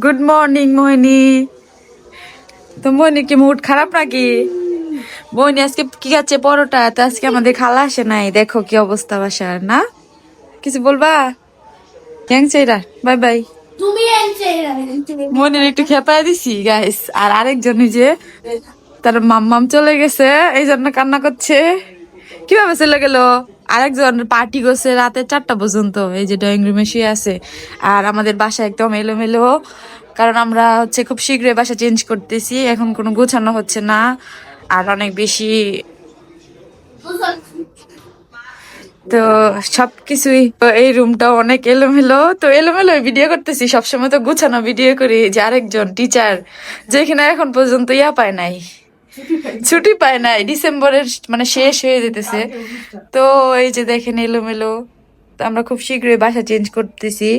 Good morning মোহিনী। তো মোহিনী কি mood খারাপ নাকি? মোহিনী আজকে কি খাচ্ছে? পরোটা। তো আজকে আমাদের খালা আসে নাই, দেখো কি অবস্থা বাসার। না কিছু বলবা? গ্যাংচাইরা বাই বাই। মোহিনীর একটু খেপায় দিছি গাইস। আর আরেকজন যে তার মাম্মাম চলে গেছে, এই জন্য কান্না করছে। কিভাবে চলে গেল? আরেকজন পার্টি করছে রাতে 4টা পর্যন্ত, এই যে ড্রয়িং রুমে শুয়ে আছে। আর আমাদের বাসা একদম এলোমেলো, কারণ আমরা হচ্ছে খুব শীঘ্রই বাসা চেঞ্জ করতেছি, এখন কোনো গোছানো হচ্ছে না। আর অনেক বেশি, তো সবকিছুই, তো এই রুমটাও অনেক এলোমেলো। তো এলোমেলো ভিডিও করতেছি, সবসময় তো গুছানো ভিডিও করি। যে আরেকজন টিচার যেখানে এখন পর্যন্ত পায় নাই, ছুটি পায় নাই, ডিসেম্বরের মানে শেষ হয়ে যেতেছে। তো এই যে দেখেন এলোমেলো। তো আমরা খুব শীঘ্রই বাসা চেঞ্জ করতেছি।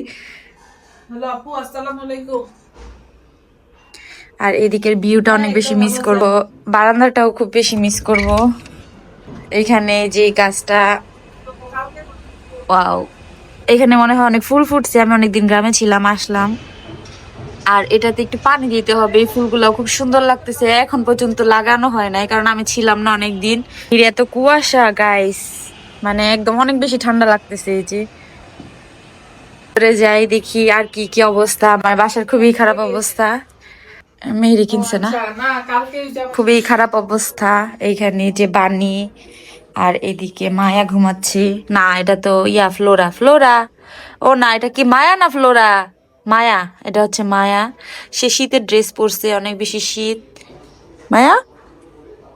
আর এদিকের ভিউটা অনেক বেশি মিস করব, বারান্দাটাও খুব বেশি মিস করব। এখানে যে গাছটা, ওয়াও, এখানে মনে হয় অনেক ফুল ফুটছে। আমি অনেকদিন গ্রামে ছিলাম, আসলাম। আর এটাতে একটু পানি দিতে হবে। এই ফুলগুলো খুব সুন্দর লাগতেছে, এখন পর্যন্ত লাগানো হয় নাই কারণ আমি ছিলাম না অনেকদিন। এত কুয়াশা গাইস, মানে একদম অনেক বেশি ঠান্ডা লাগতেছে। এই যে ঘুরে যাই দেখি আর কি কি অবস্থা। আমার বাসার খুবই খারাপ অবস্থা। মেহেরি কিনছে না, খুবই খারাপ অবস্থা। এইখানে যে বানি, আর এদিকে মায়া ঘুমাচ্ছে। না এটা তো ফ্লোরা, ফ্লোরা। ও না, এটা কি মায়া না ফ্লোরা? মায়া, এটা হচ্ছে মায়া। সে শীতের ড্রেস পরছে, অনেক বেশি শীত। মায়া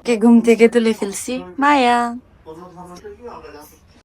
কে ঘুম থেকে তুলে ফেলছি, মায়া।